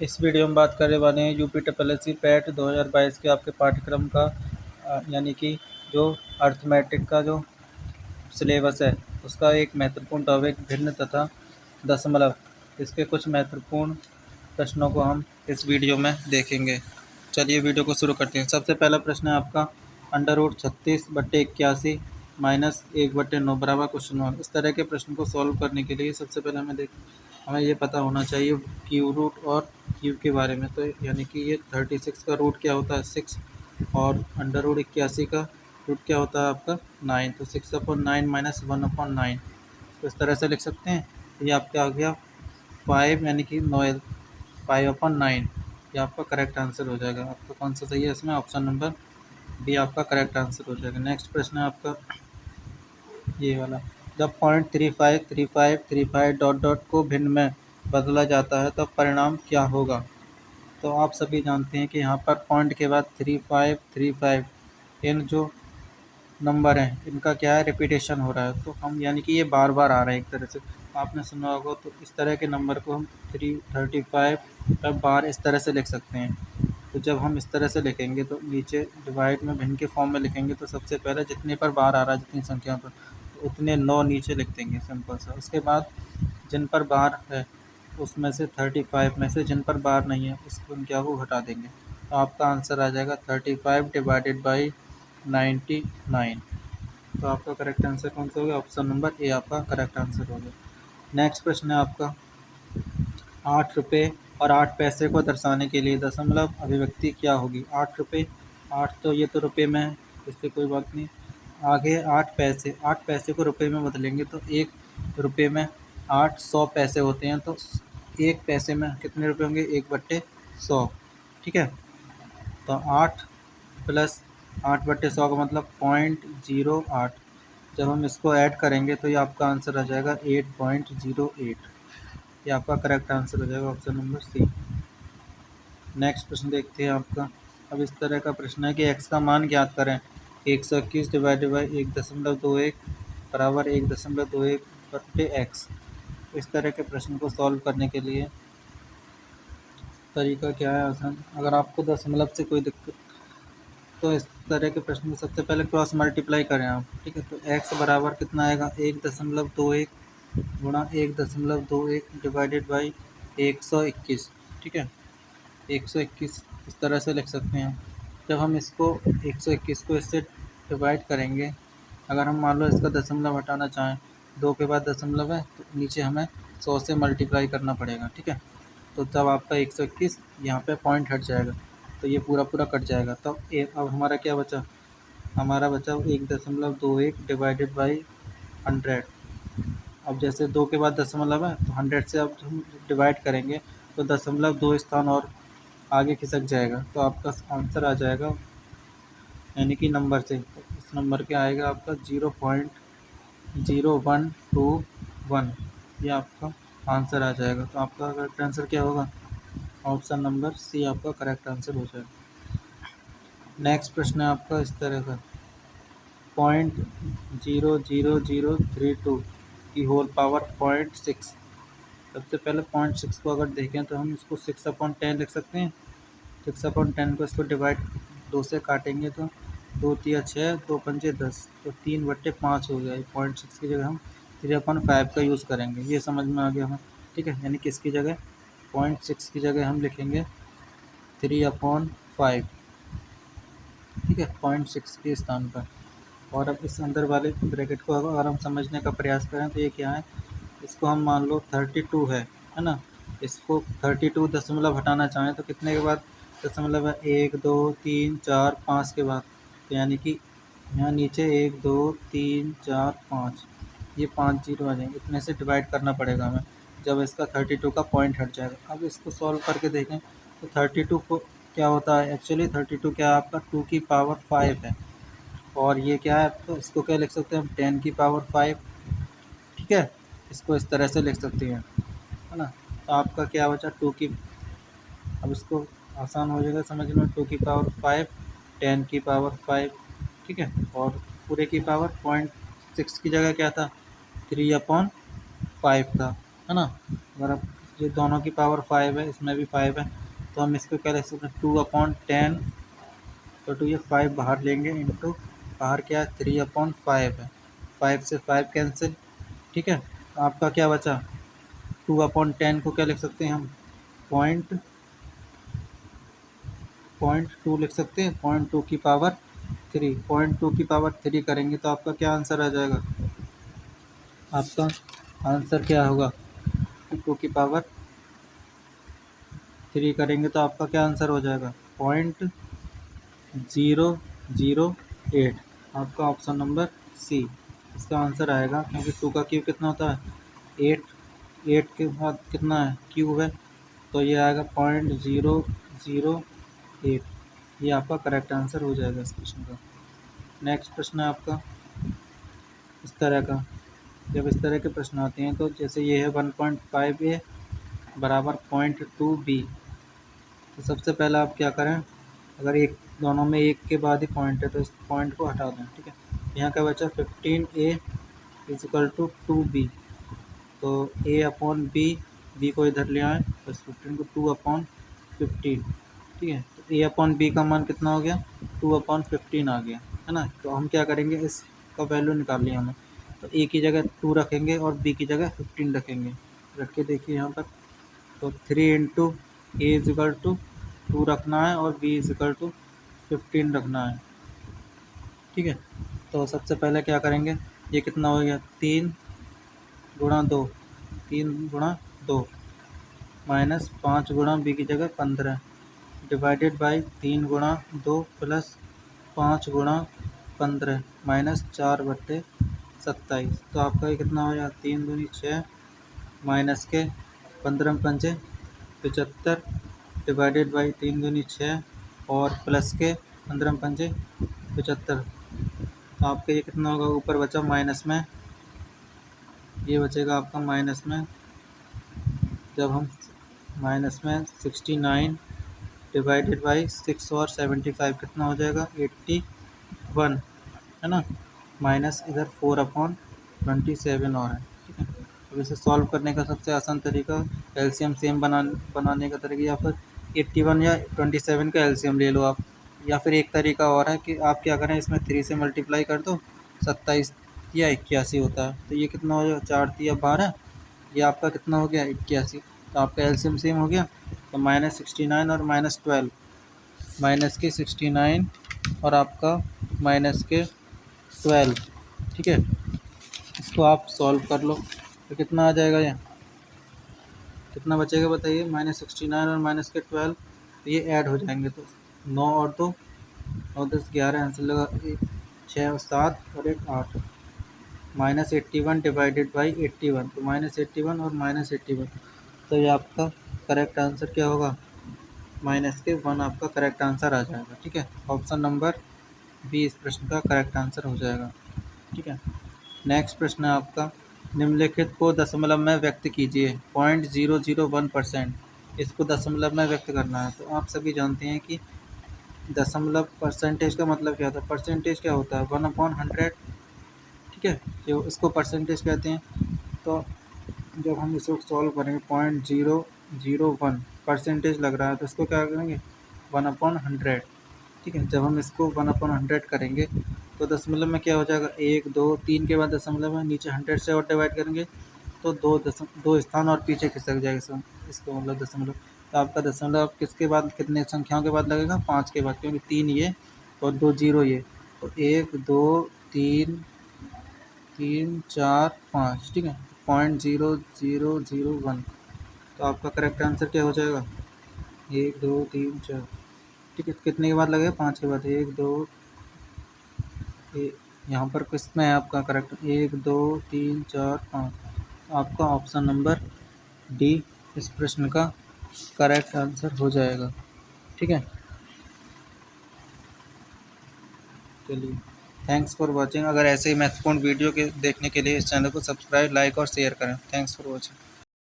इस वीडियो में बात करने वाले हैं यूपी ट्रिपल पैट 2022 के आपके पाठ्यक्रम का यानी कि जो अर्थमेटिक का जो सिलेबस है उसका एक महत्वपूर्ण टॉपिक भिन्न तथा दशमलव। इसके कुछ महत्वपूर्ण प्रश्नों को हम इस वीडियो में देखेंगे। चलिए वीडियो को शुरू करते हैं। सबसे पहला प्रश्न है आपका √36/81 -1/9 बराबर क्वेश्चन मार्क। इस तरह के प्रश्न को सॉल्व करने के लिए सबसे पहले हमें ये पता होना चाहिए क्यू रूट और क्यू के बारे में। तो यानी कि ये 36 का रूट क्या होता है 6 और √81 का रूट क्या होता है आपका 9। तो 6/9 - 1/9 तो इस तरह से लिख सकते हैं। ये आपका आ गया 5 यानी कि 9 5/9 ये आपका करेक्ट आंसर हो जाएगा। आपका कौन सा सही है इसमें? ऑप्शन नंबर बी आपका करेक्ट आंसर हो जाएगा। नेक्स्ट प्रश्न है आपका ये वाला। जब 0.353535 डॉट डॉट को भिन्न में बदला जाता है तब परिणाम क्या होगा? तो आप सभी जानते हैं कि यहाँ पर पॉइंट के बाद 3535 इन जो नंबर हैं इनका क्या है रिपीटेशन हो रहा है। तो हम यानी कि ये बार बार आ रहे हैं एक तरह से। आपने सुना होगा तो इस तरह के नंबर को हम 335 पर बार इस तरह से लिख सकते हैं। तो जब हम इस तरह से लिखेंगे तो नीचे डिवाइड में भिन्न के फॉर्म में लिखेंगे तो सबसे पहले जितने पर बार आ रहा है जितनी संख्या पर तो उतने 9 नीचे लिख देंगे सिंपल सा। उसके बाद जिन पर बार है उसमें से 35 में से जिन पर बार नहीं है उस संख्या को घटा देंगे। तो आपका आंसर आ जाएगा 35 डिवाइडेड बाई 99। तो आपका करेक्ट आंसर कौन सा होगा? ऑप्शन नंबर ए आपका करेक्ट आंसर होगा। नेक्स्ट प्रश्न है आपका 8 रुपये और 8 पैसे को दर्शाने के लिए दशमलव अभिव्यक्ति क्या होगी? 8 रुपये 8 तो ये तो रुपये में है इससे कोई बात नहीं। आगे 8 पैसे को रुपये में बदलेंगे तो 1 रुपये में 8 पैसे होते हैं। तो 1 पैसे में कितने रुपये होंगे? 1/100। ठीक है। तो 8 प्लस 8/100 का मतलब 0.08। जब हम इसको ऐड करेंगे तो ये आपका आंसर आ जाएगा 8.08। ये आपका करेक्ट आंसर हो जाएगा ऑप्शन नंबर सी। नेक्स्ट प्रश्न देखते हैं आपका। अब इस तरह का प्रश्न है कि x का मान ज्ञात करें। 121 डिवाइडेड बाई 1.21 बराबर 1.21/x। इस तरह के प्रश्न को सॉल्व करने के लिए तरीका क्या है आसान। अगर आपको दशमलव से कोई दिक्कत तो इस तरह के प्रश्न को सबसे पहले क्रॉस मल्टीप्लाई करें आप। ठीक है। तो x बराबर कितना आएगा 1.21 गुणा 1.21 डिवाइडेड बाई 121। ठीक है। 121 इस तरह से लिख सकते हैं। जब हम इसको 121 को इससे डिवाइड करेंगे, अगर हम मान लो इसका दशमलव हटाना चाहें 2 के बाद दशमलव है तो नीचे हमें 100 से मल्टीप्लाई करना पड़ेगा। ठीक है। तो तब आपका 121 यहाँ पे पॉइंट हट जाएगा तो ये पूरा पूरा कट जाएगा। तो अब हमारा क्या बचा? हमारा बचा 1.21 डिवाइडेड बाई 100। अब जैसे 2 के बाद दशमलव है तो 100 से अब हम डिवाइड करेंगे तो दशमलव 2 स्थान और आगे खिसक जाएगा। तो आपका आंसर आ जाएगा यानी कि नंबर से तो इस नंबर के आएगा आपका 0.0121। ये आपका आंसर आ जाएगा। तो आपका करेक्ट आंसर क्या होगा? ऑप्शन नंबर सी आपका करेक्ट आंसर हो जाएगा। नेक्स्ट प्रश्न है आपका इस तरह का 0.00032 की होल पावर 0.6। सबसे पहले 0.6 को अगर देखें तो हम इसको 6/10 लिख सकते हैं। 6/10 को इसको डिवाइड 2 से काटेंगे तो 2 तिया 6 2 पंजे 10 तो 3/5 हो जाए। 0.6 की जगह हम 3/5 का यूज़ करेंगे। ये समझ में आ गया हमें। ठीक है। यानी कि इसकी जगह 0.6 की जगह हम लिखेंगे 3/5। ठीक है। 0.6 के स्थान पर। और अब इस अंदर वाले ब्रैकेट को अगर हम समझने का प्रयास करें तो ये क्या है? इसको हम मान लो 32 है ना। इसको 32 दशमलव हटाना चाहें तो कितने के बाद दशमलव है? 1 2 3 4 5 के बाद। तो यानी कि यहाँ नीचे 1 2 3 4 5 ये 5 जीरो आ जाएंगे। इतने से डिवाइड करना पड़ेगा हमें जब इसका 32 का पॉइंट हट जाएगा। अब इसको सॉल्व करके देखें तो 32 को क्या होता है? एक्चुअली 32 क्या है आपका 2 की पावर 5 है। और ये क्या है? तो इसको क्या लिख सकते हैं हम 10 की पावर 5। ठीक है। इसको इस तरह से लिख सकते हैं है ना। तो आपका क्या बचा 2 की। अब इसको आसान हो जाएगा समझने में। 2 की पावर 5 10 की पावर 5। ठीक है। और पूरे की पावर 0.6 की जगह क्या था? 3/5 था है ना। अगर आप ये दोनों की पावर 5 है, इसमें भी 5 है, तो हम इसको क्या लिख सकते हैं 2/10, तो 2 ये 5 बाहर लेंगे इंटू बाहर क्या 3/5 है, 5 से 5 कैंसिल। ठीक है, तो आपका क्या बचा 2/10 को क्या लिख सकते हैं हम पॉइंट टू लिख सकते हैं, 0.2 की पावर 3, 0.2 की पावर 3 करेंगे तो आपका क्या आंसर आ जाएगा, आपका आंसर क्या होगा 2 की पावर 3 करेंगे तो आपका क्या आंसर हो जाएगा 0.008, आपका ऑप्शन नंबर सी इसका आंसर आएगा, क्योंकि 2 का क्यूब कितना होता है 8, 8 के बाद कितना है क्यूब है, तो ये आएगा 0.008, ये आपका करेक्ट आंसर हो जाएगा इस क्वेश्चन का। नेक्स्ट प्रश्न है आपका इस तरह का, जब इस तरह के प्रश्न आते हैं तो जैसे ये है 1.5a बराबर 0.2b, तो सबसे पहला आप क्या करें, अगर एक दोनों में एक के बाद ही पॉइंट है तो इस पॉइंट को हटा दें। ठीक है, यहाँ का बचा 15a इजिकल टू 2b, तो a/b को इधर ले आए तो 15 को 2/15, ठीक है, तो a/b का मान कितना हो गया 2/15 आ गया है ना। तो हम क्या करेंगे इसका वैल्यू निकाल लिया हमें, तो a की जगह 2 रखेंगे और b की जगह 15 रखेंगे, रख के देखिए यहाँ पर, तो 3 इंटू ए इजिकल टू 2 रखना है और b इजिकल टू 15 रखना है। ठीक है, तो सबसे पहले क्या करेंगे, ये कितना हो गया 3 गुणा 2, 3 गुणा 2 माइनस 5 गुणा b की जगह 15 डिवाइडेड बाई 3 गुणा 2 प्लस 5 गुणा 15 माइनस 4/27, तो आपका ये कितना हो जाएगा 3 दूनी 6 माइनस के 15 पंजे 75 डिवाइडेड बाई 3 दूनी 6 और प्लस के 15 पंजे 75, तो आपका ये कितना होगा ऊपर बचा माइनस में, ये बचेगा आपका माइनस में, जब हम माइनस में 69 डिवाइडेड बाई 6 और 75 कितना हो जाएगा 81 है ना, माइनस इधर 4/27 और है। ठीक है, अब इसे सॉल्व करने का सबसे आसान तरीका एलसीएम सेम बनाने का तरीका, या फिर 81 या 27 का एलसीएम ले लो आप, या फिर एक तरीका और है कि आप क्या करें इसमें 3 से मल्टीप्लाई कर दो, 27 या 81 होता है, तो ये कितना हो जाएगा 4 या 12, ये आपका कितना हो गया 81, तो आपका एलसीएम सेम हो गया, तो -69 और -12, माइनस के 69 और आपका माइनस के 12। ठीक है, इसको आप सॉल्व कर लो तो कितना आ जाएगा, ये कितना बचेगा बताइए, -69 और माइनस के 12, तो ये ऐड हो जाएंगे, तो 9 और 2 और 10 11 आंसर लगा, 6 और 7 और 1 8, -81 डिवाइडेड बाई 81, तो -81 और -81, तो ये आपका करेक्ट आंसर क्या होगा -1 आपका करेक्ट आंसर आ जाएगा। ठीक है, ऑप्शन नंबर बी इस प्रश्न का करेक्ट आंसर हो जाएगा। ठीक है, नेक्स्ट प्रश्न है आपका, निम्नलिखित को दशमलव में व्यक्त कीजिए 0.001%, इसको दशमलव में व्यक्त करना है। तो आप सभी जानते हैं कि दशमलव परसेंटेज का मतलब क्या होता है, परसेंटेज क्या होता है 1/100। ठीक है, जो इसको परसेंटेज कहते हैं, तो जब हम इसको सॉल्व करेंगे 0.001 परसेंटेज लग रहा है तो इसको क्या करेंगे 1/100। ठीक है, जब हम इसको 1/100 करेंगे तो दशमलव में क्या हो जाएगा 1 2 3 के बाद दशमलव है, नीचे 100 से और डिवाइड करेंगे तो 2 स्थान और पीछे खिसक जाएगा इसको मतलब दशमलव, तो आपका दशमलव किसके बाद कितने संख्याओं के बाद लगेगा 5 के बाद, क्योंकि 3 ये और 2 0 ये, तो 1 2 3 3 4 5। ठीक है, 0.0001, तो आपका करेक्ट आंसर क्या हो जाएगा 1 2 3 4। ठीक है, कितने के बाद लगेगा 5 के बाद, 1 2 यहाँ पर किसमें है आपका करेक्ट 1 2 3 4 5, आपका ऑप्शन नंबर डी इस प्रश्न का करेक्ट आंसर हो जाएगा। ठीक है, चलिए थैंक्स फॉर वॉचिंग। अगर ऐसे ही महत्वपूर्ण वीडियो के देखने के लिए इस चैनल को सब्सक्राइब लाइक और शेयर करें। Thanks for watching.